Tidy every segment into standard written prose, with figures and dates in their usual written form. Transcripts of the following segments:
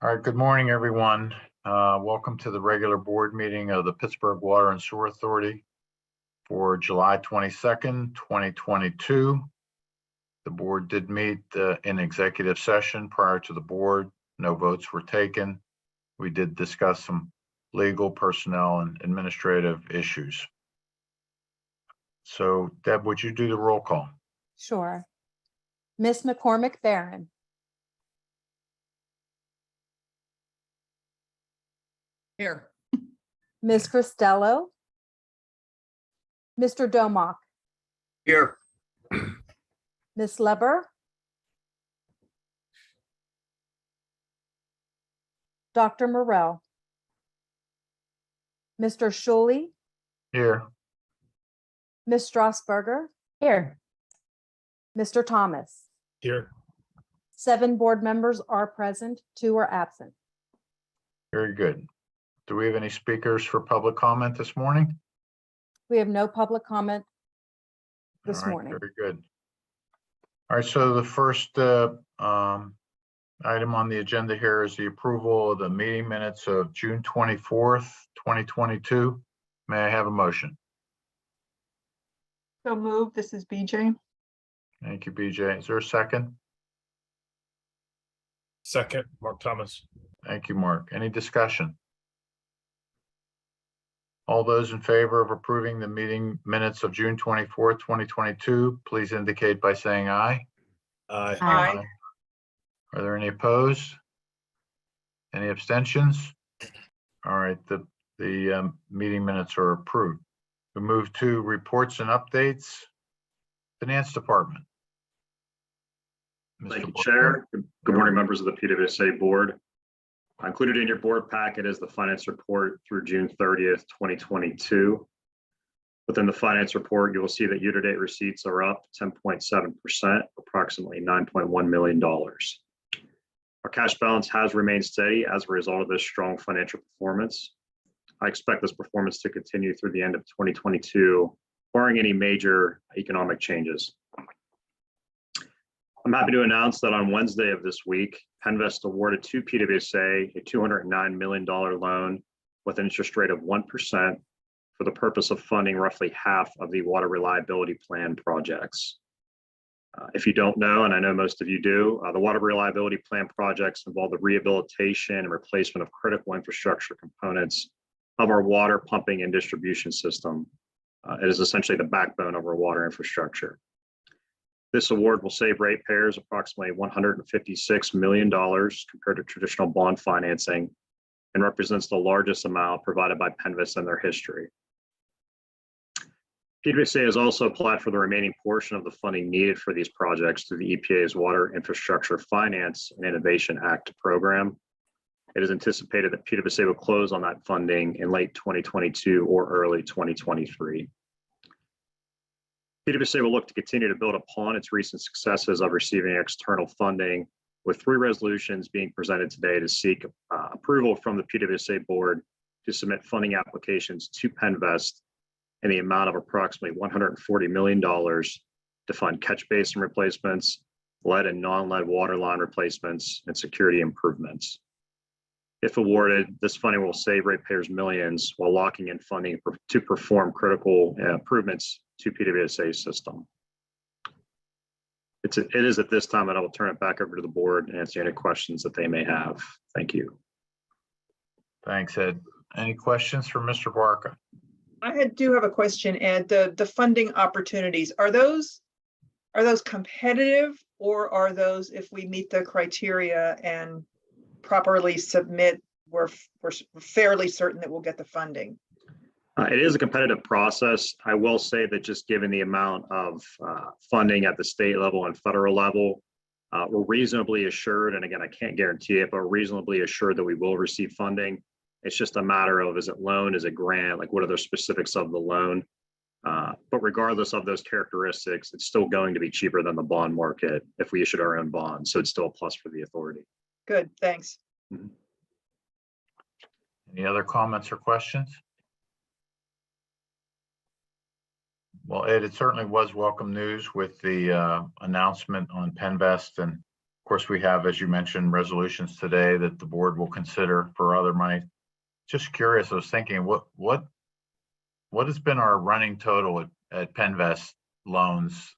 All right, good morning, everyone. Welcome to the regular board meeting of the Pittsburgh Water and Sewer Authority for July 22nd, 2022. The board did meet in executive session prior to the board. No votes were taken. We did discuss some legal, personnel, and administrative issues. So, Deb, would you do the roll call? Sure. Ms. McCormick Barron. Here. Ms. Cristello. Mr. Domock. Here. Ms. Leber. Dr. Morell. Mr. Schuley. Here. Ms. Strasburger. Here. Mr. Thomas. Here. 7 board members are present, 2 are absent. Very good. Do we have any speakers for public comment this morning? We have no public comment this All right, morning. Very good. All right, so the first item on the agenda here is the approval of the meeting minutes of June 24th, 2022. May I have a motion? So moved. This is BJ. Thank you, BJ. Is there a second? Second, Mark Thomas. Thank you, Mark. Any discussion? All those in favor of approving the meeting minutes of June 24th, 2022, please indicate by saying aye. Aye. Aye. Are there any opposed? Any abstentions? All right, the meeting minutes are approved. We move to reports and updates. Finance Department. Thank you, Mr. Chair. Good morning, members of the PWSA board. Included in your board packet is the finance report through June 30th, 2022. Within the finance report, you will see that year-to-date receipts are up 10.7%, approximately $9.1 million. Our cash balance has remained steady as a result of this strong financial performance. I expect this performance to continue through the end of 2022, barring any major economic changes. I'm happy to announce that on Wednesday of this week, Penvest awarded to PWSA a $209 million loan with an interest rate of 1% for the purpose of funding roughly half of the water reliability plan projects. If you don't know, and I know most of you do, the water reliability plan projects involve the rehabilitation and replacement of critical infrastructure components of our water pumping and distribution system. It is essentially the backbone of our water infrastructure. This award will save ratepayers approximately $156 million compared to traditional bond financing and represents the largest amount provided by Penvest in their history. PWSA has also applied for the remaining portion of the funding needed for these projects through the EPA's Water Infrastructure Finance and Innovation Act program. It is anticipated that PWSA will close on that funding in late 2022 or early 2023. PWSA will look to continue to build upon its recent successes of receiving external funding, with 3 resolutions being presented today to seek approval from the PWSA board to submit funding applications to Penvest in the amount of approximately $140 million to fund catch basin replacements, lead and non-lead water line replacements, and security improvements. If awarded, this funding will save ratepayers millions while locking in funding to perform critical improvements to PWSA's system. It is at this time that I will turn it back over to the board and answer any questions that they may have. Thank you. Thanks, Ed. Any questions for Mr. Barca? I do have a question, Ed. The funding opportunities, are those competitive, or are those, if we meet the criteria and properly submit, we're fairly certain that we'll get the funding? It is a competitive process. I will say that just given the amount of funding at the state level and federal level, we're reasonably assured, and again, I can't guarantee it, but we're reasonably assured that we will receive funding. It's just a matter of, is it loan, is it grant, like what are the specifics of the loan? But regardless of those characteristics, it's still going to be cheaper than the bond market if we issued our own bonds. So it's still a plus for the authority. Good, thanks. Any other comments or questions? Well, Ed, it certainly was welcome news with the announcement on Penvest and Of course, we have, as you mentioned, resolutions today that the board will consider for other money. Just curious, I was thinking, what has been our running total at Penvest loans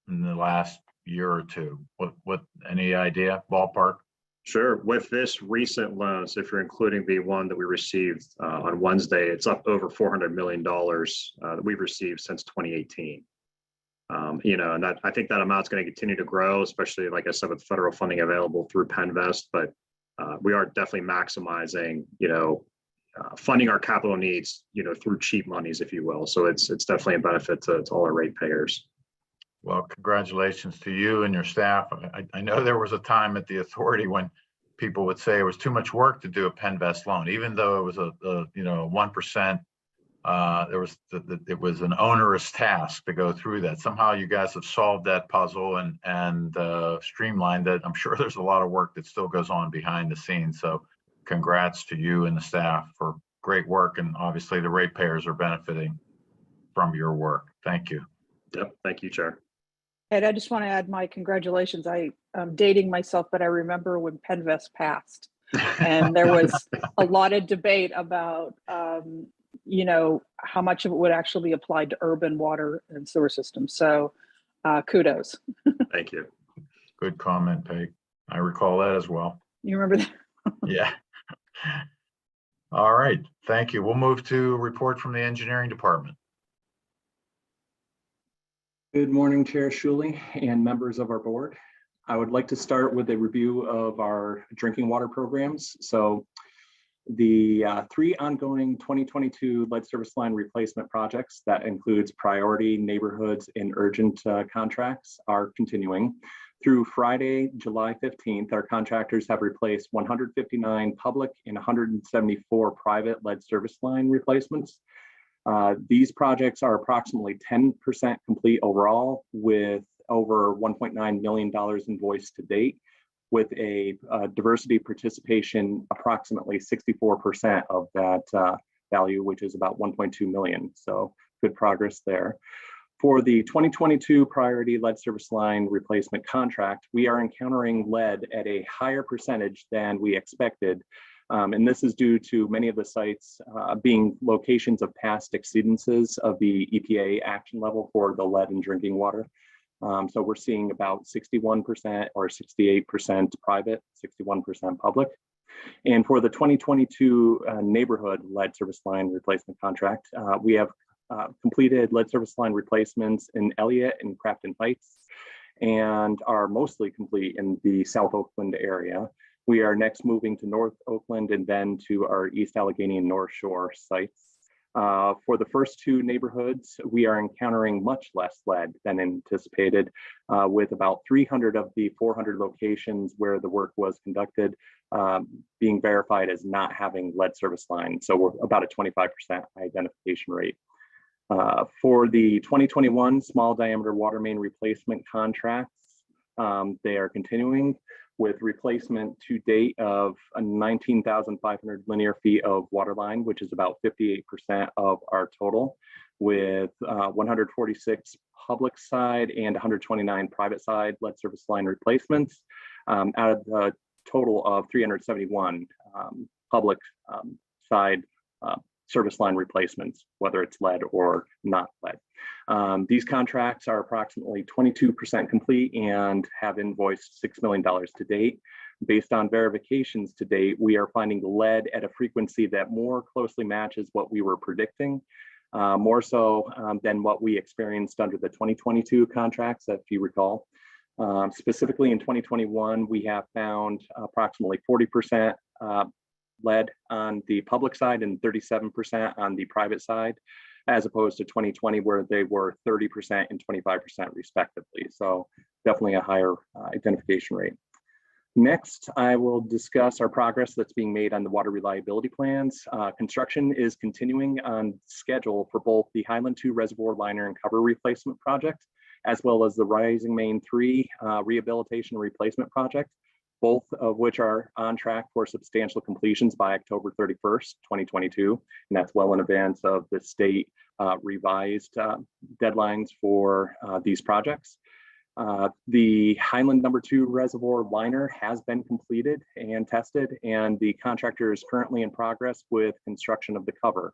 in the last year or two? What any idea, ballpark? Sure. With this recent loan, so if you're including the one that we received on Wednesday, it's up over $400 million that we've received since 2018. And that I think that amount's going to continue to grow, especially, like I said, with federal funding available through Penvest. But we are definitely maximizing, funding our capital needs, through cheap monies, if you will. So it's definitely a benefit to all our ratepayers. Well, congratulations to you and your staff. I know there was a time at the authority when people would say it was too much work to do a Penvest loan, even though it was a 1%. It was an onerous task to go through that. Somehow you guys have solved that puzzle and streamlined it. I'm sure there's a lot of work that still goes on behind the scenes. So congrats to you and the staff for great work. And obviously the ratepayers are benefiting from your work. Thank you. Yep. Thank you, Chair. And I just want to add my congratulations. I'm dating myself, but I remember when Penvest passed and there was a lot of debate about, how much of it would actually be applied to urban water and sewer systems. So kudos. Thank you. Good comment, Peg. I recall that as well. You remember that? Yeah. All right. Thank you. We'll move to report from the engineering department. Good morning, Chair Shuley and members of our board. I would like to start with a review of our drinking water programs. So the 3 ongoing 2022 lead service line replacement projects that includes priority, neighborhoods, and urgent contracts are continuing. Through Friday, July 15th, our contractors have replaced 159 public and 174 private lead service line replacements. These projects are approximately 10% complete overall, with over $1.9 million invoiced to date, with a diversity participation approximately 64% of that value, which is about 1.2 million. So good progress there. For the 2022 priority lead service line replacement contract, we are encountering lead at a higher percentage than we expected. And this is due to many of the sites being locations of past exceedances of the EPA action level for the lead in drinking water. So we're seeing about 61% or 68% private, 61% public. And for the 2022 neighborhood lead service line replacement contract, we have completed lead service line replacements in Elliott and Crafton Heights and are mostly complete in the South Oakland area. We are next moving to North Oakland and then to our East Allegheny and North Shore sites. For the first 2 neighborhoods, we are encountering much less lead than anticipated, with about 300 of the 400 locations where the work was conducted being verified as not having lead service lines. So we're about a 25% identification rate. For the 2021 small diameter water main replacement contracts, they are continuing with replacement to date of 19,500 linear feet of water line, which is about 58% of our total, with 146 public side and 129 private side lead service line replacements out of the total of 371 public side service line replacements, whether it's lead or not lead. These contracts are approximately 22% complete and have invoiced $6 million to date. Based on verifications to date, we are finding lead at a frequency that more closely matches what we were predicting, more so than what we experienced under the 2022 contracts, if you recall. Specifically in 2021, we have found approximately 40% lead on the public side and 37% on the private side, as opposed to 2020 where they were 30% and 25% respectively. So definitely a higher identification rate. Next, I will discuss our progress that's being made on the water reliability plans. Construction is continuing on schedule for both the Highland 2 reservoir liner and cover replacement project, as well as the Rising Main 3 rehabilitation replacement project, both of which are on track for substantial completions by October 31st, 2022. And that's well in advance of the state revised deadlines for these projects. The Highland #2 reservoir liner has been completed and tested, and the contractor is currently in progress with construction of the cover.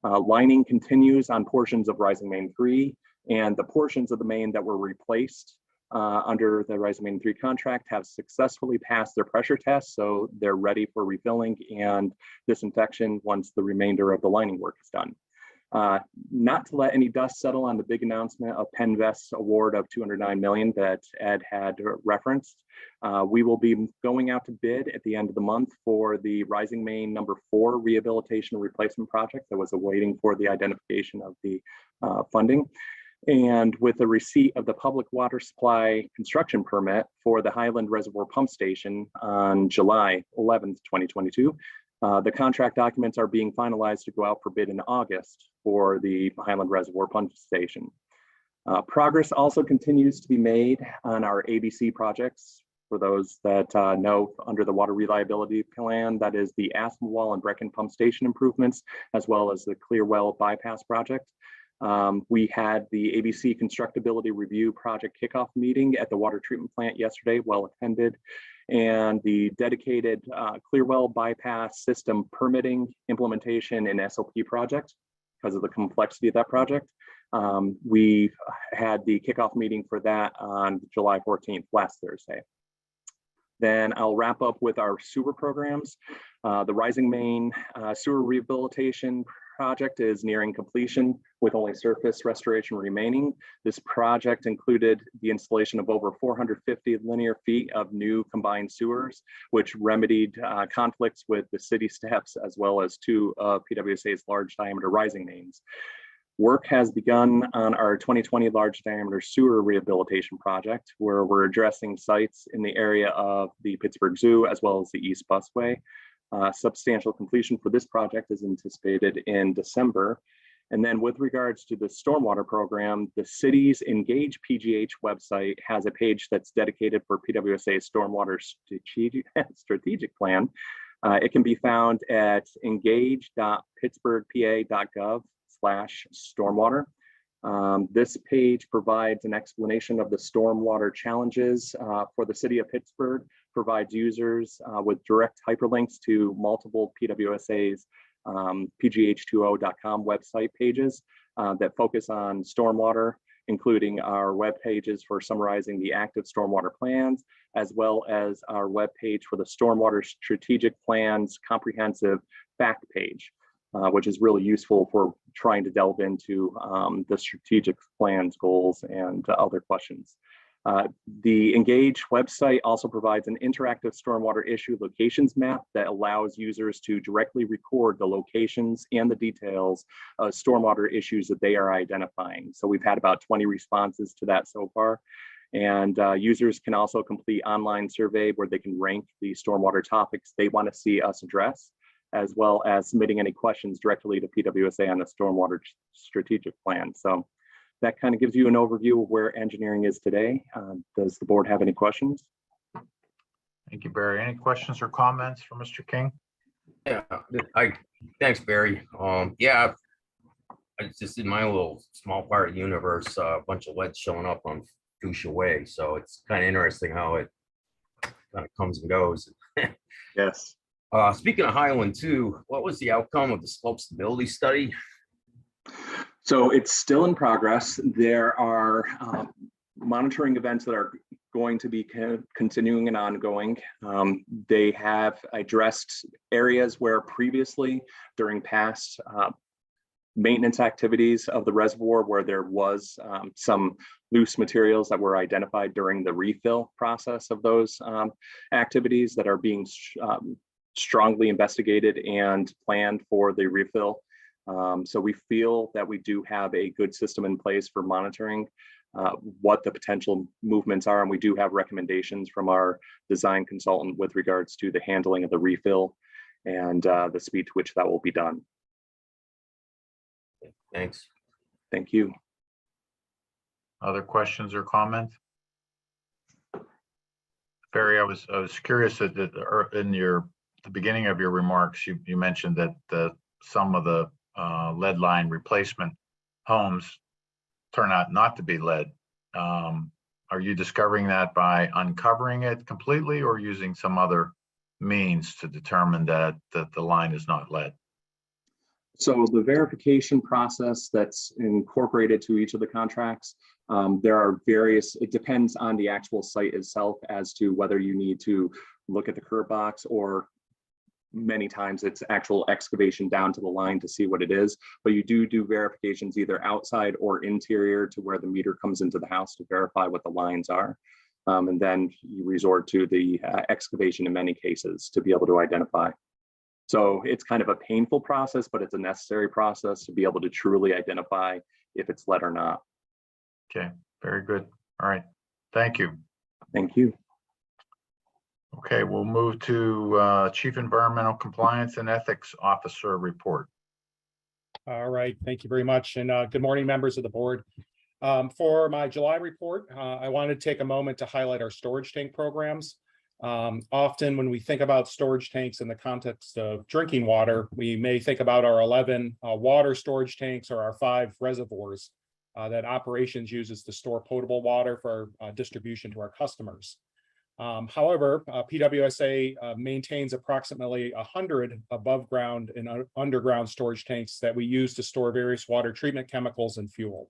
Lining continues on portions of Rising Main 3, and the portions of the main that were replaced under the Rising Main 3 contract have successfully passed their pressure test, so they're ready for refilling and disinfection once the remainder of the lining work is done. Not to let any dust settle on the big announcement of PennVest's award of $209 million that Ed had referenced. We will be going out to bid at the end of the month for the Rising Main #4 rehabilitation and replacement project that was awaiting for the identification of the funding. And with the receipt of the public water supply construction permit for the Highland Reservoir Pump Station on July 11th, 2022, the contract documents are being finalized to go out for bid in August for the Highland Reservoir Pump Station. Progress also continues to be made on our ABC projects. For those that know, under the Water Reliability Plan, that is the Aspinwall and Brecken Pump Station improvements, as well as the Clearwell Bypass project. We had the ABC Constructability Review Project kickoff meeting at the water treatment plant yesterday, well attended, and the dedicated Clearwell Bypass system permitting, implementation, and SOP project, because of the complexity of that project. We had the kickoff meeting for that on July 14th, last Thursday. Then I'll wrap up with our sewer programs. The Rising Main sewer rehabilitation project is nearing completion with only surface restoration remaining. This project included the installation of over 450 linear feet of new combined sewers, which remedied conflicts with the city steps, as well as two of PWSA's large diameter rising mains. Work has begun on our 2020 large diameter sewer rehabilitation project, where we're addressing sites in the area of the Pittsburgh Zoo, as well as the East Busway. Substantial completion for this project is anticipated in December. And then with regards to the stormwater program, the city's Engage PGH website has a page that's dedicated for PWSA's stormwater strategic plan. It can be found at engage.pittsburghpa.gov/stormwater. This page provides an explanation of the stormwater challenges for the city of Pittsburgh, provides users with direct hyperlinks to multiple PWSA's pgh20.com website pages that focus on stormwater, including our web pages for summarizing the active stormwater plans, as well as our web page for the stormwater strategic plans comprehensive fact page, which is really useful for trying to delve into the strategic plans, goals, and other questions. The Engage website also provides an interactive stormwater issue locations map that allows users to directly record the locations and the details of stormwater issues that they are identifying. So we've had about 20 responses to that so far. And users can also complete online survey where they can rank the stormwater topics they want to see us address, as well as submitting any questions directly to PWSA on the stormwater strategic plan. So that kind of gives you an overview of where engineering is today. Does the board have any questions? Thank you, Barry. Any questions or comments for Mr. King? Yeah, thanks, Barry. Yeah, it's just in my little small part of the universe, a bunch of lead showing up on Fuchsia Way. So it's kind of interesting how it kind of comes and goes. Yes. Speaking of Highland too, what was the outcome of the slope stability study? So it's still in progress. There are monitoring events that are going to be continuing and ongoing. They have addressed areas where previously during past maintenance activities of the reservoir where there was some loose materials that were identified during the refill process of those activities that are being strongly investigated and planned for the refill. So we feel that we do have a good system in place for monitoring what the potential movements are. And we do have recommendations from our design consultant with regards to the handling of the refill and the speed to which that will be done. Thanks. Thank you. Other questions or comments? Barry, I was curious that in the beginning of your remarks, you mentioned that some of the lead line replacement homes turn out not to be lead. Are you discovering that by uncovering it completely or using some other means to determine that the line is not lead? So the verification process that's incorporated to each of the contracts, there are various, it depends on the actual site itself as to whether you need to look at the curb box, or many times it's actual excavation down to the line to see what it is. But you do verifications either outside or interior to where the meter comes into the house to verify what the lines are. And then you resort to the excavation in many cases to be able to identify. So it's kind of a painful process, but it's a necessary process to be able to truly identify if it's lead or not. Okay, very good. All right, thank you. Thank you. Okay, we'll move to Chief Environmental Compliance and Ethics Officer report. All right, thank you very much. And good morning, members of the board. For my July report, I wanted to take a moment to highlight our storage tank programs. Often when we think about storage tanks in the context of drinking water, we may think about our 11 water storage tanks or our 5 reservoirs that operations uses to store potable water for distribution to our customers. However, PWSA maintains approximately 100 above ground and underground storage tanks that we use to store various water treatment chemicals and fuel.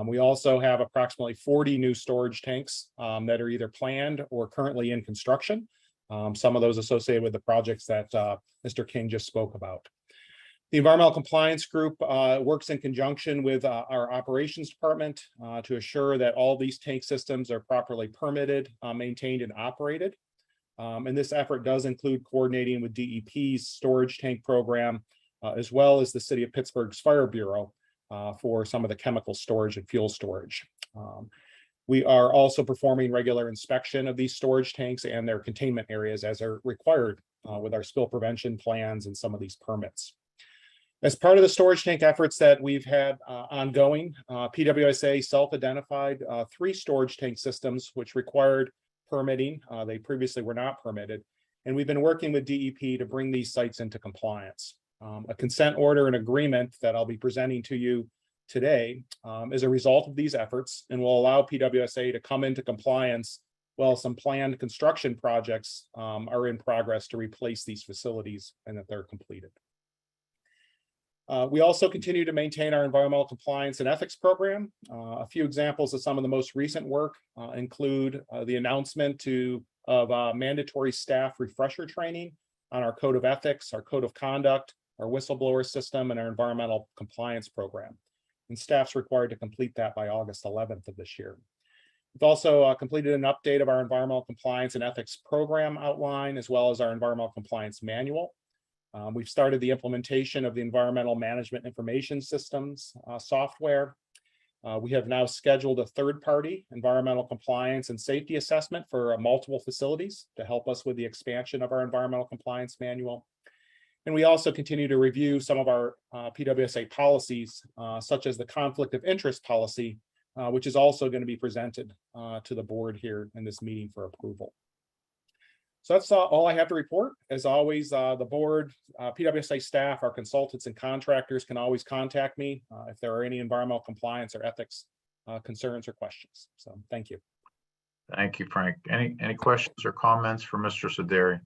We also have approximately 40 new storage tanks that are either planned or currently in construction. Some of those associated with the projects that Mr. King just spoke about. The Environmental Compliance Group works in conjunction with our operations department to assure that all these tank systems are properly permitted, maintained, and operated. And this effort does include coordinating with DEP's storage tank program, as well as the City of Pittsburgh's Fire Bureau for some of the chemical storage and fuel storage. We are also performing regular inspection of these storage tanks and their containment areas as are required with our spill prevention plans and some of these permits. As part of the storage tank efforts that we've had ongoing, PWSA self-identified 3 storage tank systems which required permitting. They previously were not permitted, and we've been working with DEP to bring these sites into compliance. A consent order and agreement that I'll be presenting to you today is a result of these efforts and will allow PWSA to come into compliance while some planned construction projects are in progress to replace these facilities and that they're completed. We also continue to maintain our environmental compliance and ethics program. A few examples of some of the most recent work include the announcement of mandatory staff refresher training on our code of ethics, our code of conduct, our whistleblower system, and our environmental compliance program. And staff's required to complete that by August 11th of this year. We've also completed an update of our environmental compliance and ethics program outline, as well as our environmental compliance manual. We've started the implementation of the environmental management information systems software. We have now scheduled a third-party environmental compliance and safety assessment for multiple facilities to help us with the expansion of our environmental compliance manual. And we also continue to review some of our PWSA policies, such as the conflict of interest policy, which is also going to be presented to the board here in this meeting for approval. So that's all I have to report. As always, the board, PWSA staff, our consultants and contractors can always contact me if there are any environmental compliance or ethics concerns or questions. So thank you. Thank you, Frank. Any questions or comments for Mr. Saderi?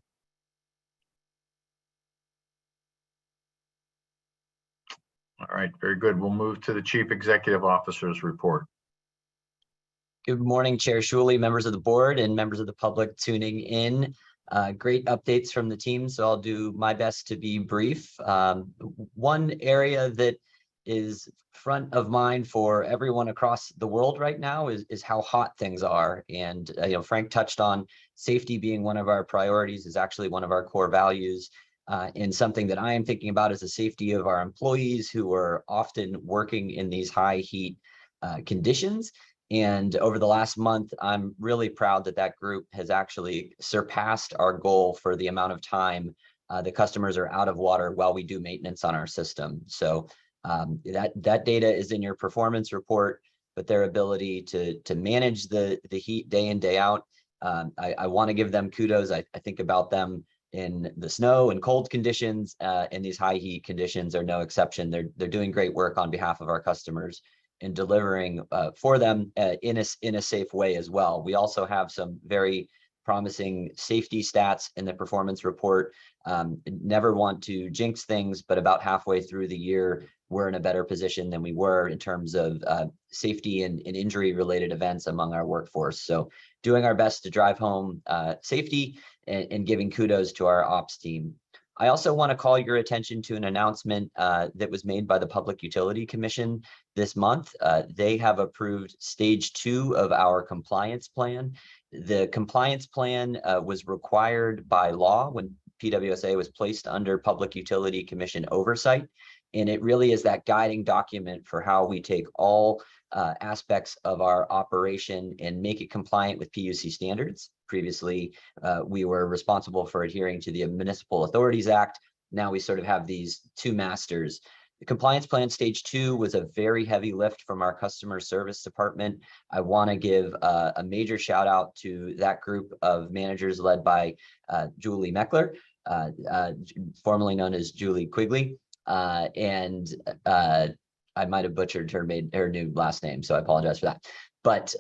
All right, very good. We'll move to the Chief Executive Officer's report. Good morning, Chair Shuley, members of the board, and members of the public tuning in. Great updates from the team, so I'll do my best to be brief. One area that is front of mind for everyone across the world right now is how hot things are. And Frank touched on safety being one of our priorities, is actually one of our core values. And something that I am thinking about is the safety of our employees who are often working in these high heat conditions. And over the last month, I'm really proud that that group has actually surpassed our goal for the amount of time the customers are out of water while we do maintenance on our system. So that data is in your performance report, but their ability to manage the heat day in, day out, I want to give them kudos. I think about them in the snow and cold conditions, and these high heat conditions are no exception. They're doing great work on behalf of our customers. and delivering for them in a safe way as well. We also have some very promising safety stats in the performance report. Never want to jinx things, but about halfway through the year, we're in a better position than we were in terms of safety and injury related events among our workforce. So doing our best to drive home safety and giving kudos to our ops team. I also want to call your attention to an announcement that was made by the Public Utility Commission this month. They have approved stage 2 of our compliance plan. The compliance plan was required by law when PWSA was placed under Public Utility Commission oversight. And it really is that guiding document for how we take all aspects of our operation and make it compliant with PUC standards. Previously, we were responsible for adhering to the Municipal Authorities Act. Now we sort of have these two masters. The compliance plan stage 2 was a very heavy lift from our customer service department. I want to give a major shout out to that group of managers led by Julie Meckler, formerly known as Julie Quigley. I might have butchered her new last name, so I apologize for that. But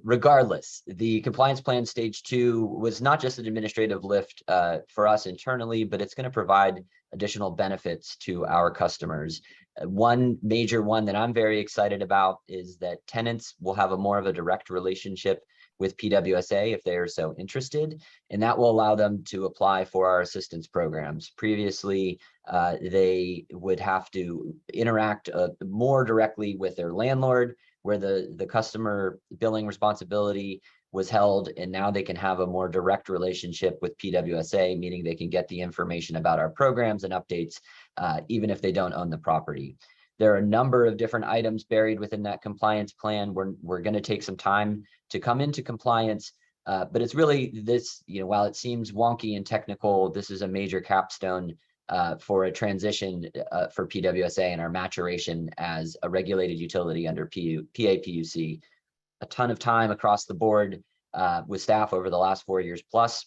regardless, the compliance plan stage 2 was not just an administrative lift for us internally, but it's going to provide additional benefits to our customers. One major one that I'm very excited about is that tenants will have more of a direct relationship with PWSA if they are so interested, and that will allow them to apply for our assistance programs. Previously, they would have to interact more directly with their landlord, where the customer billing responsibility was held, and now they can have a more direct relationship with PWSA, meaning they can get the information about our programs and updates, even if they don't own the property. There are a number of different items buried within that compliance plan. We're going to take some time to come into compliance, but it's really this, while it seems wonky and technical, this is a major capstone for a transition for PWSA and our maturation as a regulated utility under PAPUC. A ton of time across the board with staff over the last 4 years plus.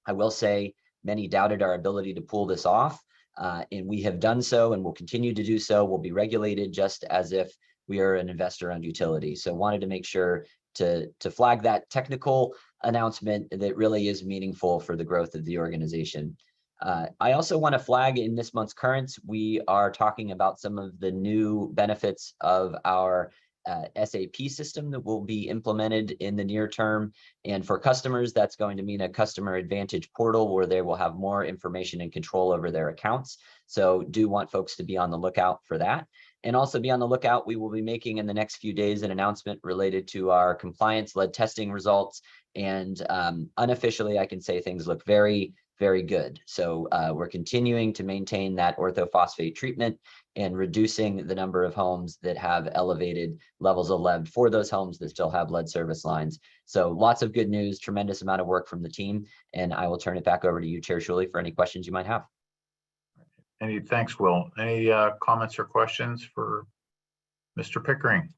I will say many doubted our ability to pull this off, and we have done so and will continue to do so. We'll be regulated just as if we are an investor-owned utility. So wanted to make sure to flag that technical announcement that really is meaningful for the growth of the organization. I also want to flag in this month's currents, we are talking about some of the new benefits of our SAP system that will be implemented in the near term. And for customers, that's going to mean a customer advantage portal where they will have more information and control over their accounts. So do want folks to be on the lookout for that. And also be on the lookout, we will be making in the next few days an announcement related to our compliance-led testing results. And unofficially, I can say things look very, very good. So we're continuing to maintain that orthophosphate treatment and reducing the number of homes that have elevated levels of lead for those homes that still have lead service lines. So lots of good news, tremendous amount of work from the team. And I will turn it back over to you, Chair Shuley, for any questions you might have. Thanks, Will. Any comments or questions for Mr. Pickering?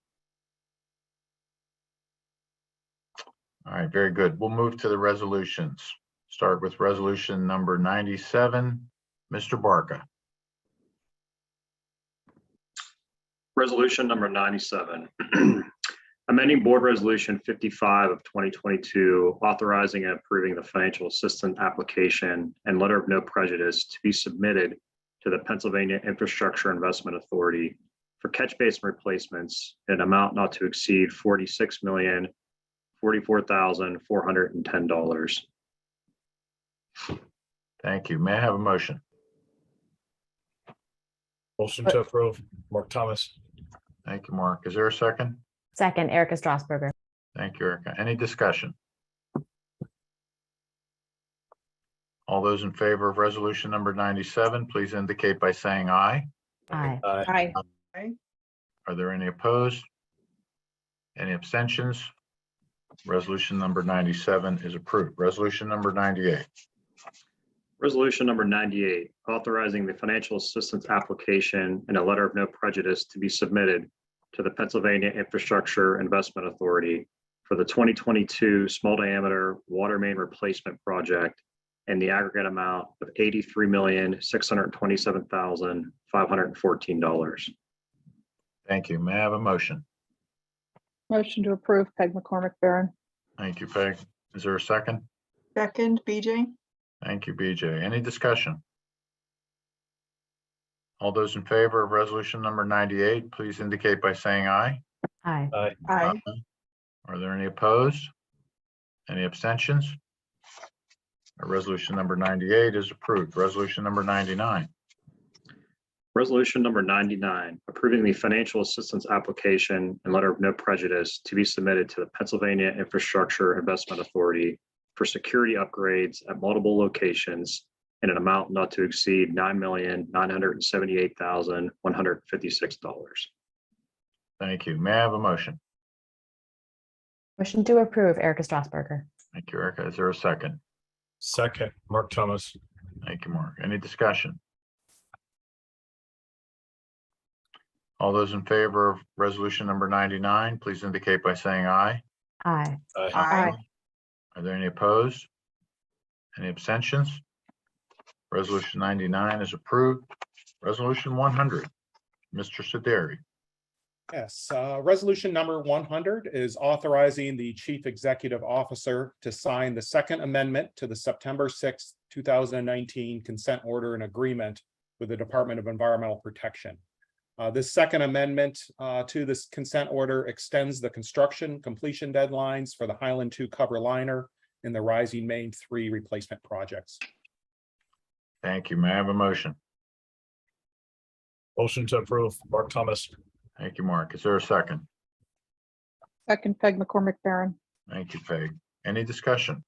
All right, very good. We'll move to the resolutions. Start with resolution number 97. Mr. Barca. Resolution number 97. Amending Board Resolution 55 of 2022, authorizing and approving the financial assistance application and letter of no prejudice to be submitted to the Pennsylvania Infrastructure Investment Authority for catch basin replacements in an amount not to exceed $46,044,410. Thank you. May I have a motion? Motion to approve, Mark Thomas. Thank you, Mark. Is there a second? Second, Erica Strasberger. Thank you, Erica. Any discussion? All those in favor of resolution number 97, please indicate by saying aye. Aye. Aye. Aye. Are there any opposed? Any abstentions? Resolution number 97 is approved. Resolution number 98. Resolution number 98, authorizing the financial assistance application and a letter of no prejudice to be submitted to the Pennsylvania Infrastructure Investment Authority for the 2022 small diameter water main replacement project in the aggregate amount of $83,627,514. Thank you. May I have a motion? Motion to approve, Peg McCormick Barron. Thank you, Peg. Is there a second? Second, BJ. Thank you, BJ. Any discussion? All those in favor of resolution number 98, please indicate by saying aye. Aye. Aye. Are there any opposed? Any abstentions? Resolution number 98 is approved. Resolution number 99. Resolution number 99, approving the financial assistance application and letter of no prejudice to be submitted to the Pennsylvania Infrastructure Investment Authority for security upgrades at multiple locations in an amount not to exceed $9,978,156. Thank you. May I have a motion? Motion to approve, Erica Strasberger. Thank you, Erica. Is there a second? Second, Mark Thomas. Thank you, Mark. Any discussion? All those in favor of resolution number 99, please indicate by saying aye. Aye. Aye. Are there any opposed? Any abstentions? Resolution 99 is approved. Resolution 100, Mr. Sederi. Yes, resolution number 100 is authorizing the chief executive officer to sign the second amendment to the September 6th, 2019 consent order and agreement with the Department of Environmental Protection. This second amendment to this consent order extends the construction completion deadlines for the Highland 2 cover liner and the Rising Main 3 replacement projects. Thank you. May I have a motion? Motion to approve, Mark Thomas. Thank you, Mark. Is there a second? Second, Peg McCormick Barron. Thank you, Peg. Any discussion?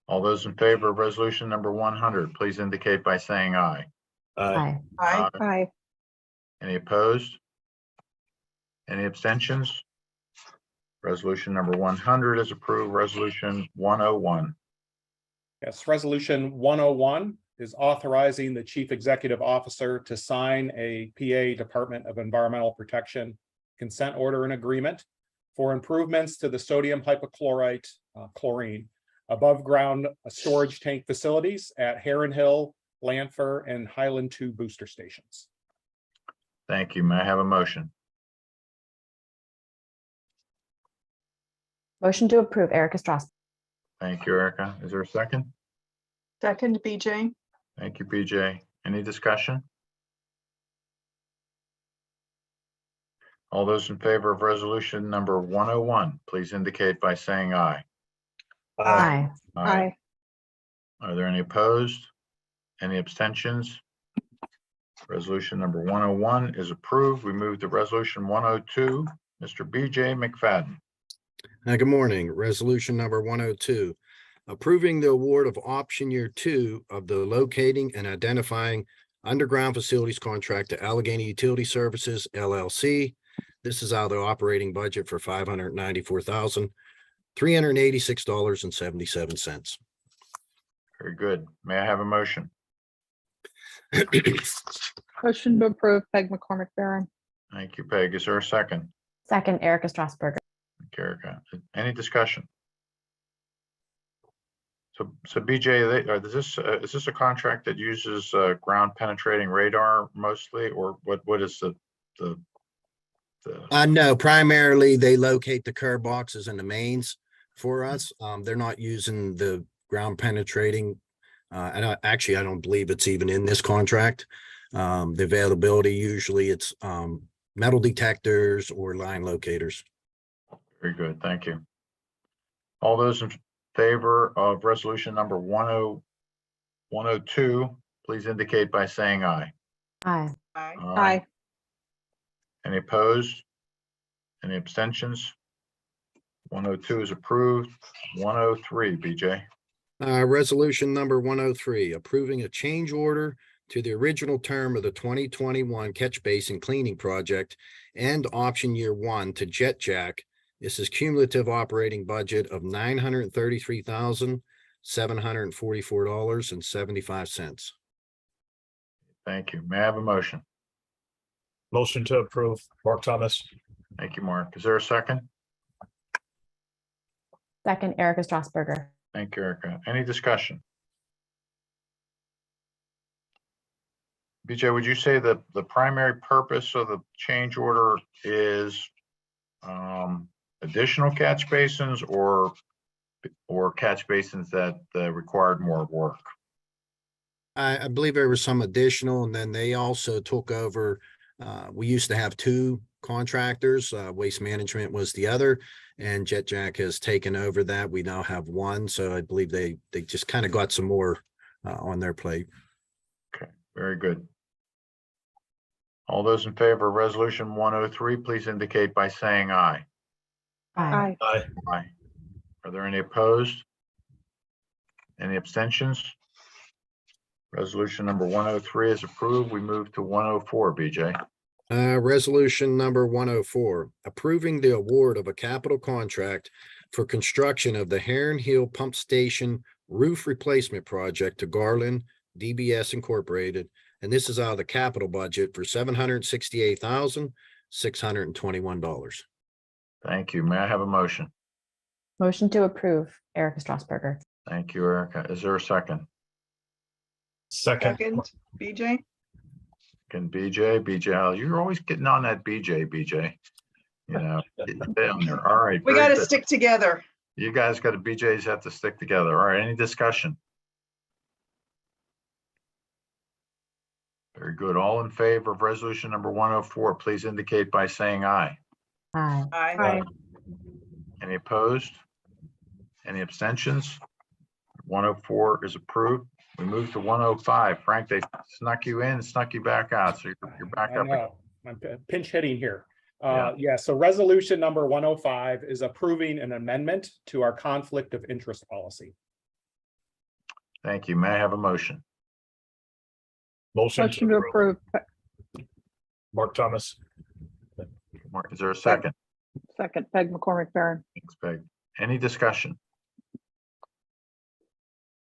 All those in favor of resolution number 100, please indicate by saying aye. Aye. Aye. Aye. Any opposed? Any abstentions? Resolution number 100 is approved. Resolution 101. Yes, resolution 101 is authorizing the chief executive officer to sign a PA Department of Environmental Protection consent order and agreement for improvements to the sodium hypochlorite chlorine above ground storage tank facilities at Heron Hill, Landfor, and Highland 2 booster stations. Thank you. May I have a motion? Motion to approve, Erica Strasberger. Thank you, Erica. Is there a second? Second, BJ. Thank you, BJ. Any discussion? All those in favor of resolution number 101, please indicate by saying aye. Aye. Aye. Are there any opposed? Any abstentions? Resolution number 101 is approved. We move to resolution 102. Mr. BJ McFadden. Good morning. Resolution number 102, approving the award of option year 2 of the locating and identifying underground facilities contract to Allegheny Utility Services LLC. This is out of the operating budget for $594,386.77. Very good. May I have a motion? Motion to approve, Peg McCormick Barron. Thank you, Peg. Is there a second? Second, Erica Strasberger. Thank you, Erica. Any discussion? So BJ, is this a contract that uses ground penetrating radar mostly, or what is the No, primarily they locate the curb boxes and the mains for us. They're not using the ground penetrating. And I don't believe it's even in this contract. The availability, usually it's metal detectors or line locators. Very good. Thank you. All those in favor of resolution number 102, please indicate by saying aye. Aye. Aye. Aye. Any opposed? Any abstentions? 102 is approved. 103, BJ. Resolution number 103, approving a change order to the original term of the 2021 catch basin cleaning project and option year 1 to Jet Jack. This is cumulative operating budget of $933,744.75. Thank you. May I have a motion? Motion to approve, Mark Thomas. Thank you, Mark. Is there a second? Second, Erica Strasberger. Thank you, Erica. Any discussion? BJ, would you say that the primary purpose of the change order is additional catch basins or catch basins that required more work? I believe there was some additional, and then they also took over. We used to have two contractors. Waste Management was the other, and Jet Jack has taken over that. We now have one. So I believe they just kind of got some more on their plate. Okay, very good. All those in favor of resolution 103, please indicate by saying aye. Aye. Aye. Aye. Are there any opposed? Any abstentions? Resolution number 103 is approved. We move to 104, BJ. Resolution number 104, approving the award of a capital contract for construction of the Heron Hill Pump Station Roof Replacement Project to Garland DBS Incorporated. And this is out of the capital budget for $768,621. Thank you. May I have a motion? Motion to approve, Erica Strasberger. Thank you, Erica. Is there a second? Second. Second, BJ? Can BJ, you're always getting on that BJ. You know, stay on there. All right. We very got to good. stick together. You guys got to, BJs have to stick together. All right, any discussion? Very good. All in favor of resolution number 104, please indicate by saying aye. Aye. Aye. Any opposed? Any abstentions? 104 is approved. We move to 105. Frank, they snuck you in, snuck you back out, so you're back I up. know, I'm pinch hitting here. Yeah. Yeah, so resolution number 105 is approving an amendment to our conflict of interest policy. Thank you. May I have a motion? Motion Motion to to approve. approve. Mark Thomas. Mark, is there a second? Second, Peg McCormick Barron. Thanks, Peg. Any discussion?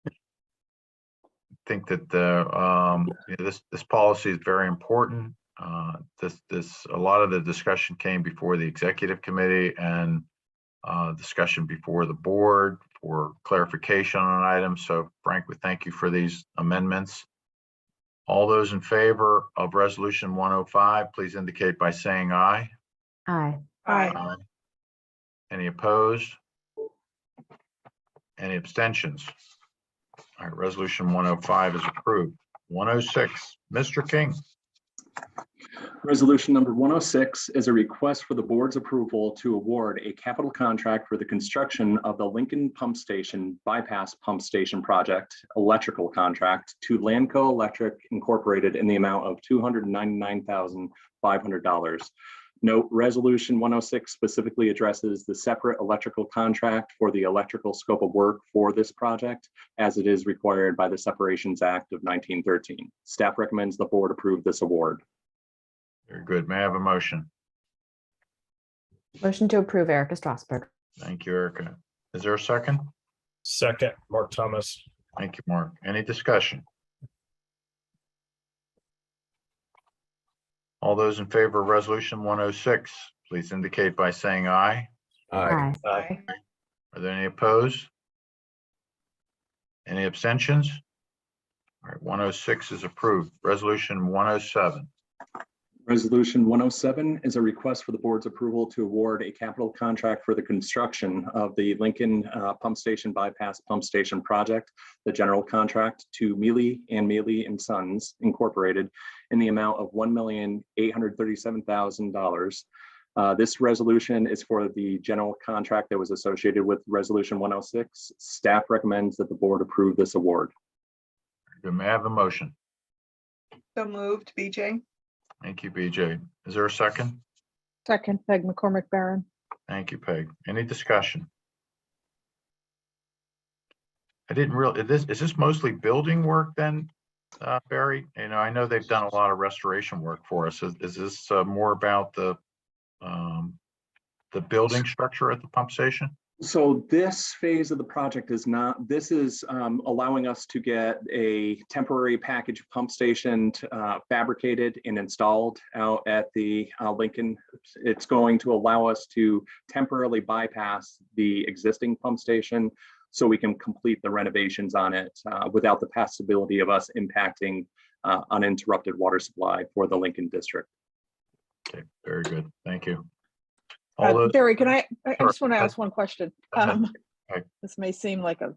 I think that this policy is very important. A lot of the discussion came before the executive committee and discussion before the board for clarification on items. So Frank, we thank you for these amendments. All those in favor of resolution 105, please indicate by saying aye. Aye. Aye. Any opposed? Any abstentions? All right, resolution 105 is approved. 106, Mr. King. Resolution number 106 is a request for the board's approval to award a capital contract for the construction of the Lincoln Pump Station Bypass Pump Station Project electrical contract to Lanco Electric Incorporated in the amount of $299,500. Note, resolution 106 specifically addresses the separate electrical contract for the electrical scope of work for this project, as it is required by the Separations Act of 1913. Staff recommends the board approve this award. Very good. May I have a motion? Motion to approve, Erica Strasberger. Thank you, Erica. Is there a second? Second, Mark Thomas. Thank you, Mark. Any discussion? All those in favor of resolution 106, please indicate by saying aye. Aye. Aye. Are there any opposed? Any abstentions? All right, 106 is approved. Resolution 107. Resolution 107 is a request for the board's approval to award a capital contract for the construction of the Lincoln Pump Station Bypass Pump Station Project, the general contract to Mealy and Sons Incorporated in the amount of $1,837,000. This resolution is for the general contract that was associated with resolution 106. Staff recommends that the board approve this award. Good. May I have a motion? So moved, BJ? Thank you, BJ. Is there a second? Second, Peg McCormick Barron. Thank you, Peg. Any discussion? I didn't really, is this mostly building work then, Barry? You know, I know they've done a lot of restoration work for us. Is this more about the building structure at the pump station? So this phase of the project is not, this is allowing us to get a temporary package pump station fabricated and installed out at the Lincoln. It's going to allow us to temporarily bypass the existing pump station so we can complete the renovations on it without the possibility of us impacting uninterrupted water supply for the Lincoln district. Okay, very good. Thank you. All those, Barry, can I Sure. just want to ask one question. Okay. This may seem like a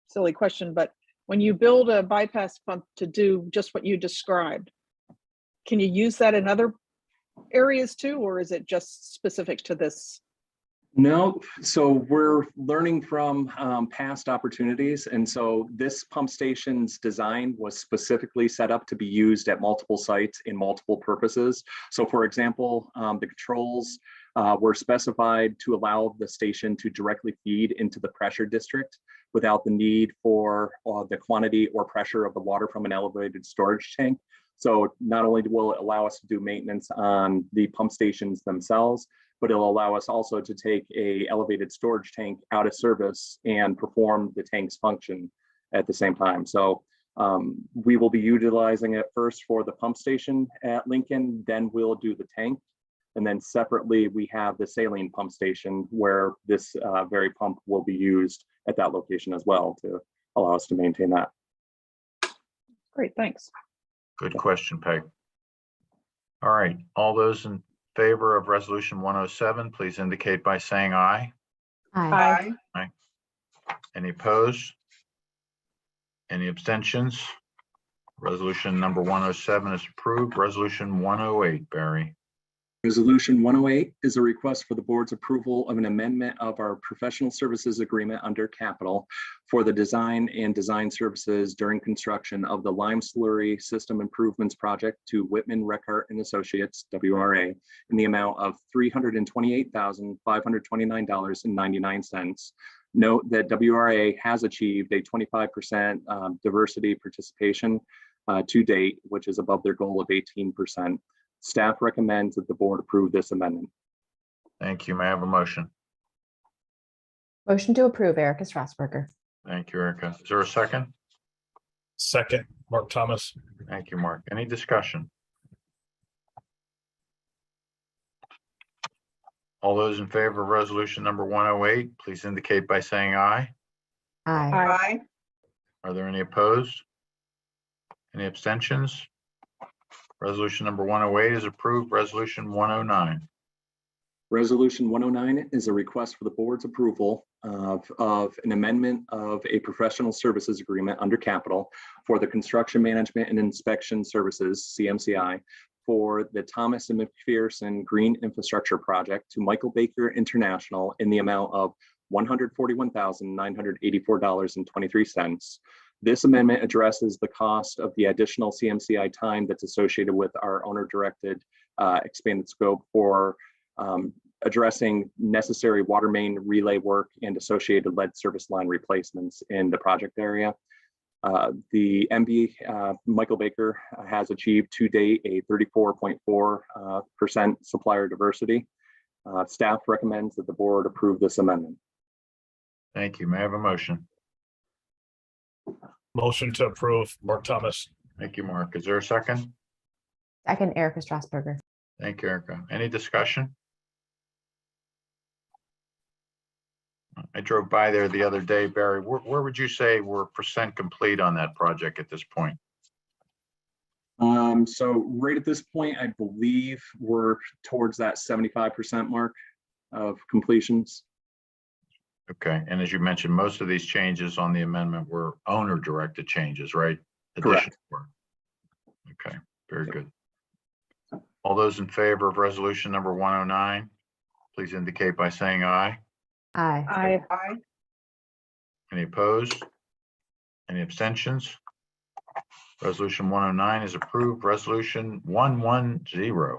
silly question, but when you build a bypass pump to do just what you described, can you use that in other areas too, or is it just specific to this? No, so we're learning from past opportunities. And so this pump station's design was specifically set up to be used at multiple sites in multiple purposes. So for example, the controls were specified to allow the station to directly feed into the pressure district without the need for the quantity or pressure of the water from an elevated storage tank. So not only will it allow us to do maintenance on the pump stations themselves, but it'll allow us also to take a elevated storage tank out of service and perform the tank's function at the same time. So we will be utilizing it first for the pump station at Lincoln, then we'll do the tank. And then separately, we have the saline pump station where this very pump will be used at that location as well to allow us to maintain that. Great, thanks. Good question, Peg. All right, all those in favor of resolution 107, please indicate by saying aye. Aye. Any opposed? Any abstentions? Resolution number 107 is approved. Resolution 108, Barry. Resolution 108 is a request for the board's approval of an amendment of our professional services agreement under capital for the design and design services during construction of the lime slurry system improvements project to Whitman, Reckart and Associates, WRA, in the amount of $328,529.99. Note that WRA has achieved a 25% diversity participation to date, which is above their goal of 18%. Staff recommends that the board approve this amendment. Thank you. May I have a motion? Motion to approve, Erica Strasburger. Thank you, Erica. Is there a second? Second, Mark Thomas. Thank you, Mark. Any discussion? All those in favor of resolution number 108, please indicate by saying aye. Aye. Aye. Are there any opposed? Any abstentions? Resolution number 108 is approved. Resolution 109. Resolution 109 is a request for the board's approval of an amendment of a professional services agreement under capital for the construction management and inspection services, CMCI, for the Thomas and McPherson Green Infrastructure Project to Michael Baker International in the amount of $141,984.23. This amendment addresses the cost of the additional CMCI time that's associated with our owner-directed expanded scope for addressing necessary water main relay work and associated lead service line replacements in the project area. The MB Michael Baker has achieved to date a 34.4% supplier diversity. Staff recommends that the board approve this amendment. Thank you. May I have a motion? Motion to approve, Mark Thomas. Thank you, Mark. Is there a second? Second, Erica Strasburger. Thank you, Erica. Any discussion? I drove by there the other day, Barry. Where would you say we're % complete on that project at this point? So right at this point, I believe we're towards that 75% mark of completions. Okay, and as you mentioned, most of these changes on the amendment were owner-directed changes, right? Correct. Additional work. Okay, very good. All those in favor of resolution number 109, please indicate by saying aye. Aye. Aye. Any opposed? Any abstentions? Resolution 109 is approved. Resolution 110.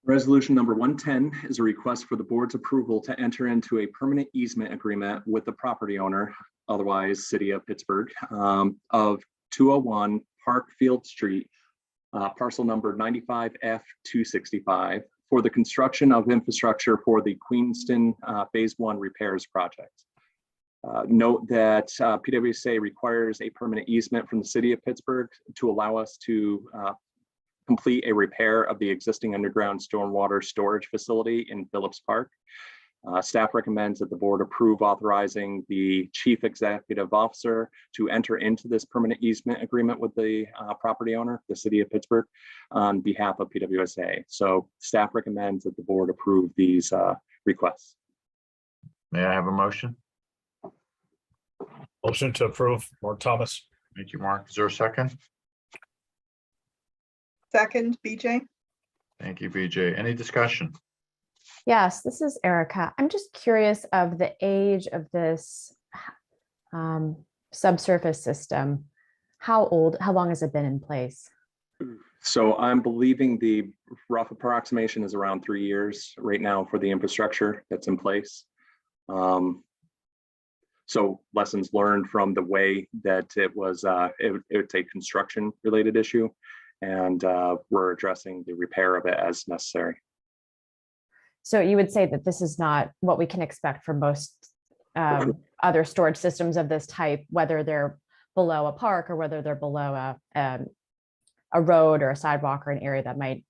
Resolution number 110 is a request for the board's approval to enter into a permanent easement agreement with the property owner, otherwise City of Pittsburgh, of 201 Parkfield Street, parcel number 95F265, for the construction of infrastructure for the Queenston Phase 1 repairs project. Note that PWSA requires a permanent easement from the City of Pittsburgh to allow us to complete a repair of the existing underground stormwater storage facility in Phillips Park. Staff recommends that the board approve authorizing the chief executive officer to enter into this permanent easement agreement with the property owner, the city of Pittsburgh, on behalf of PWSA. So staff recommends that the board approve these requests. May I have a motion? Motion to approve, Mark Thomas. Thank you, Mark. Is there a second? Second, BJ? Thank you, BJ. Any discussion? Yes, this is Erica. I'm just curious of the age of this subsurface system. How long has it been in place? So I'm believing the rough approximation is around 3 years right now for the infrastructure that's in place. So lessons learned from the way that it was, it's a construction related issue, and we're addressing the repair of it as necessary. So you would say that this is not what we can expect from most other storage systems of this type, whether they're below a park or whether they're below a road or a sidewalk or an area that might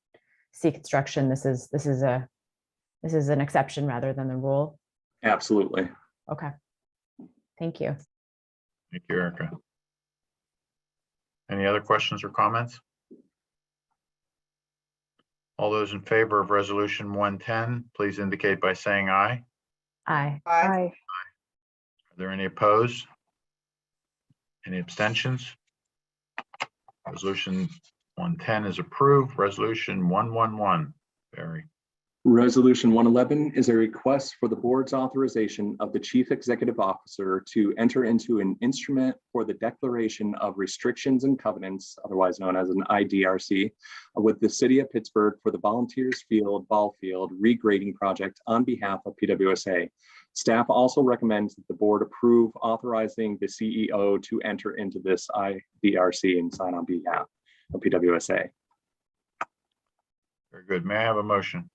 see construction. This is an exception rather than the rule. Absolutely. Okay. Thank you. Thank you, Erica. Any other questions or comments? All those in favor of resolution 110, please indicate by saying aye. Aye. Aye. Are there any opposed? Any abstentions? Resolution 110 is approved. Resolution 111, Barry. Resolution 111 is a request for the board's authorization of the chief executive officer to enter into an instrument for the declaration of restrictions and covenants, otherwise known as an IDRC, with the city of Pittsburgh for the Volunteers Field Ball Field regrading project on behalf of PWSA. Staff also recommends that the board approve authorizing the CEO to enter into this IDRC and sign on behalf of PWSA. Very good. May I have a motion?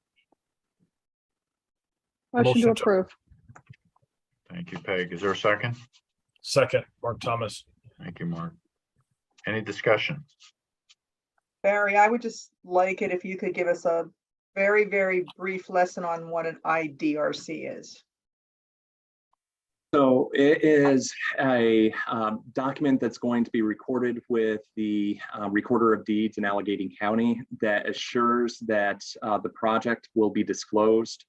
Motion to approve. Thank you, Peg. Is there a second? Second, Mark Thomas. Thank you, Mark. Any discussion? Barry, I would just like it if you could give us a very, very brief lesson on what an IDRC is. So it is a document that's going to be recorded with the Recorder of Deeds in Allegheny County that assures that the project will be disclosed,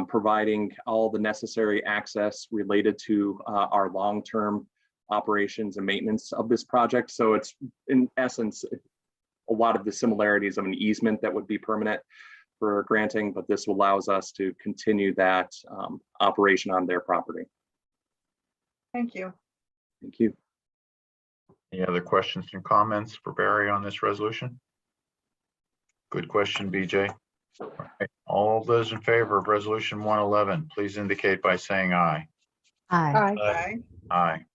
providing all the necessary access related to our long-term operations and maintenance of this project. So it's in essence a lot of the similarities of an easement that would be permanent for granting, but this allows us to continue that operation on their property. Thank you. Thank you. Any other questions and comments for Barry on this resolution? Good question, BJ. All right. All those in favor of resolution 111, please indicate by saying aye. Aye. Aye. Aye.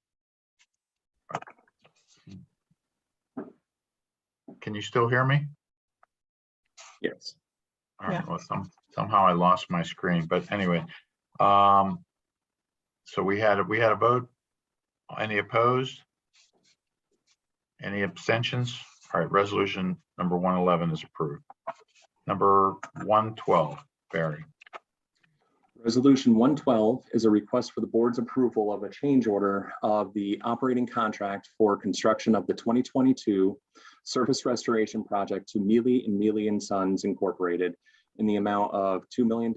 Aye. Can you still hear me? Yes. All right. Yeah. Well, somehow I lost my screen, but anyway, so we had a vote. Any opposed? Any abstentions? All right, resolution number 111 is approved. Number 112, Barry. Resolution 112 is a request for the board's approval of a change order of the operating contract for construction of the 2022 surface restoration project to Mealy and Mealy & Sons Incorporated in the amount of $2 million,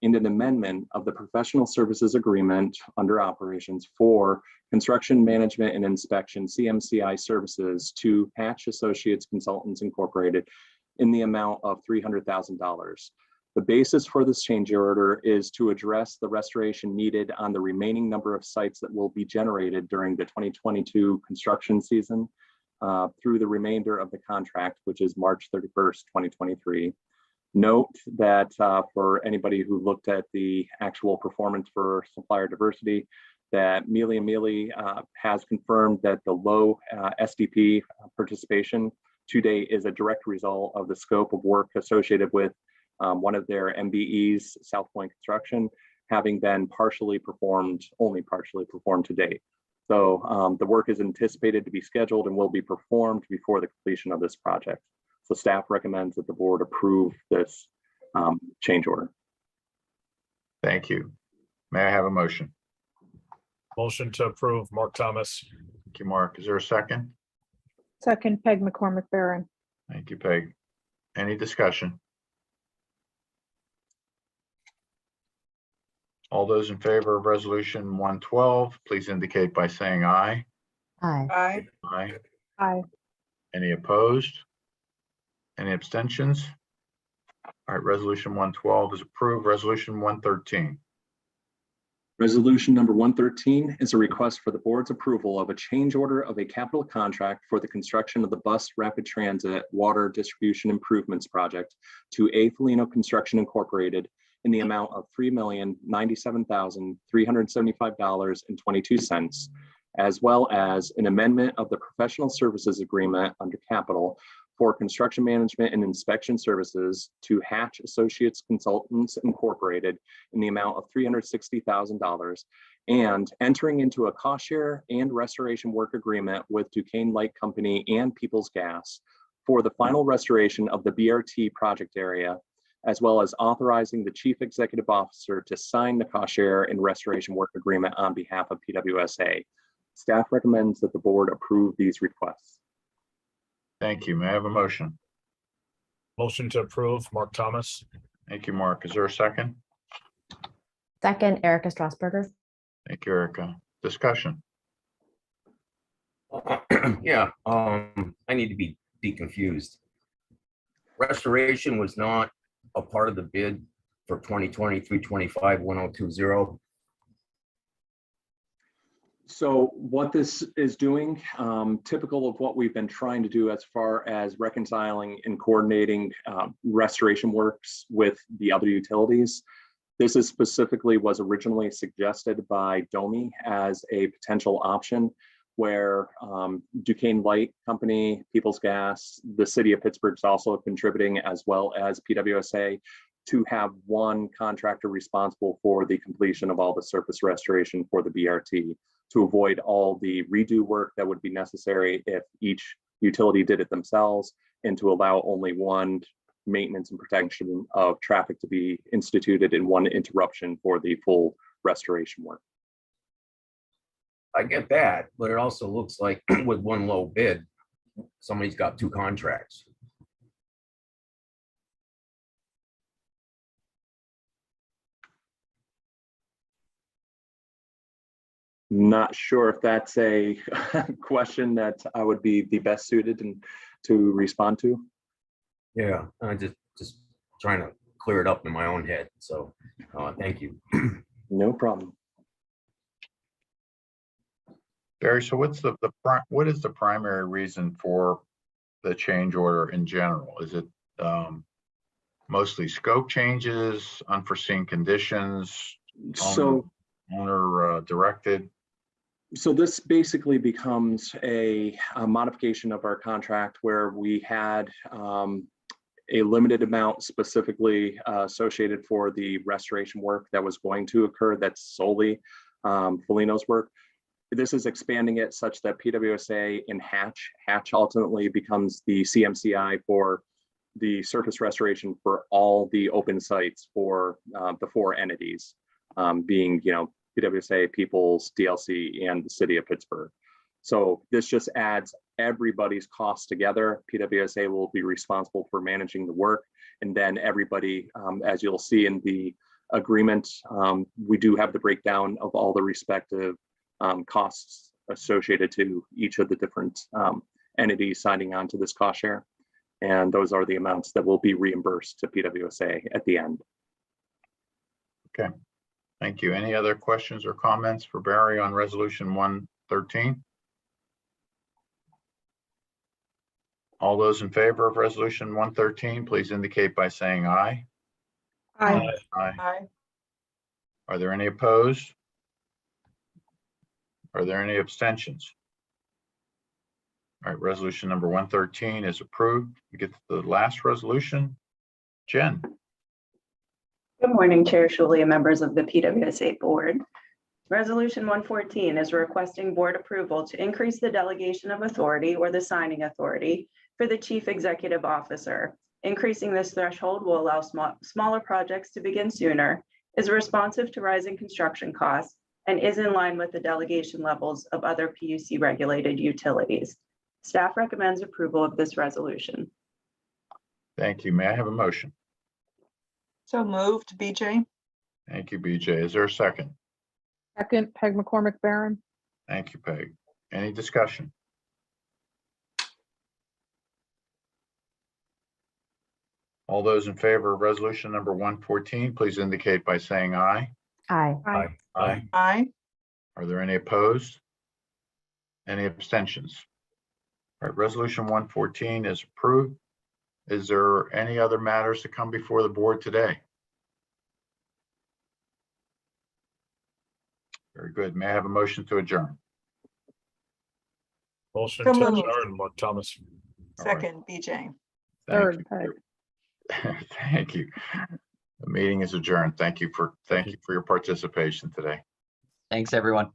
and an amendment of the professional services agreement under operations for construction management and inspection CMCI services to Hatch Associates Consultants Incorporated in the amount of $300,000. The basis for this change order is to address the restoration needed on the remaining number of sites that will be generated during the 2022 construction season through the remainder of the contract, which is March 31st, 2023. Note that for anybody who looked at the actual performance for supplier diversity, that Mealy & Mealy has confirmed that the low SDP participation to date is a direct result of the scope of work associated with one of their MBEs, South Point Construction, having been only partially performed to date. So the work is anticipated to be scheduled and will be performed before the completion of this project. So staff recommends that the board approve this change order. Thank you. May I have a motion? Motion to approve, Mark Thomas. Thank you, Mark. Is there a second? Second, Peg McCormick Barron. Thank you, Peg. Any discussion? All those in favor of resolution 112, please indicate by saying aye. Aye. Aye. Aye. Aye. Any opposed? Any abstentions? All right, resolution 112 is approved. Resolution 113. Resolution number 113 is a request for the board's approval of a change order of a capital contract for the construction of the bus rapid transit water distribution improvements project to Afelino Construction Incorporated in the amount of $3,097,375.22, as well as an amendment of the professional services agreement under capital for construction management and inspection services to Hatch Associates Consultants Incorporated in the amount of $360,000, and entering into a cost share and restoration work agreement with Duquesne Light Company and Peoples Gas for the final restoration of the BRT project area, as well as authorizing the chief executive officer to sign the cost share and restoration work agreement on behalf of PWSA. Staff recommends that the board approve these requests. Thank you. May I have a motion? Motion to approve, Mark Thomas. Thank you, Mark. Is there a second? Second, Erica Strasburger. Thank you, Erica. Discussion. Yeah, I need to be confused. Restoration was not a part of the bid for 2020-325-1020. So what this is doing, typical of what we've been trying to do as far as reconciling and coordinating restoration works with the other utilities. This is specifically was originally suggested by DOMI as a potential option where Duquesne Light Company, Peoples Gas, the city of Pittsburgh is also contributing, as well as PWSA, to have one contractor responsible for the completion of all the surface restoration for the BRT, to avoid all the redo work that would be necessary if each utility did it themselves, and to allow only one maintenance and protection of traffic to be instituted and one interruption for the full restoration work. I get that, but it also looks like with one low bid, somebody's got two contracts. Not sure if that's a question that I would be the best suited to respond to. Yeah, I just trying to clear it up in my own head. So thank you. No problem. Barry, so what is the primary reason for the change order in general? Is it mostly scope changes, unforeseen conditions, owner directed? So this basically becomes a modification of our contract where we had a limited amount specifically associated for the restoration work that was going to occur. That's solely Afelino's work. This is expanding it such that PWSA and Hatch ultimately becomes the CMCI for the surface restoration for all the open sites for the four entities, being, PWSA, Peoples, DLC, and the city of Pittsburgh. So this just adds everybody's costs together. PWSA will be responsible for managing the work. And then everybody, as you'll see in the agreement, we do have the breakdown of all the respective costs associated to each of the different entities signing on to this cost share. And those are the amounts that will be reimbursed to PWSA at the end. Okay, thank you. Any other questions or comments for Barry on resolution 113? All those in favor of resolution 113, please indicate by saying aye. Aye. Aye. Are there any opposed? Are there any abstentions? All right, resolution number 113 is approved. We get to the last resolution. Jen. Good morning, Chair Shuley and members of the PWSA board. Resolution 114 is requesting board approval to increase the delegation of authority or the signing authority for the chief executive officer. Increasing this threshold will allow smaller projects to begin sooner is responsive to rising construction costs, and is in line with the delegation levels of other PUC regulated utilities. Staff recommends approval of this resolution. Thank you. May I have a motion? So moved, BJ. Thank you, BJ. Is there a second? Second, Peg McCormick Barron. Thank you, Peg. Any discussion? All those in favor of resolution number 114, please indicate by saying aye. Aye. Aye. Aye. Are there any opposed? Any abstentions? All right, resolution 114 is approved. Is there any other matters to come before the board today? Very good. May I have a motion to adjourn? Motion So to moved. adjourn, Mark Thomas. All right. Second, BJ. Thank Third, you. Peg. Thank you. The meeting is adjourned. Thank you for your participation today. Thanks, everyone.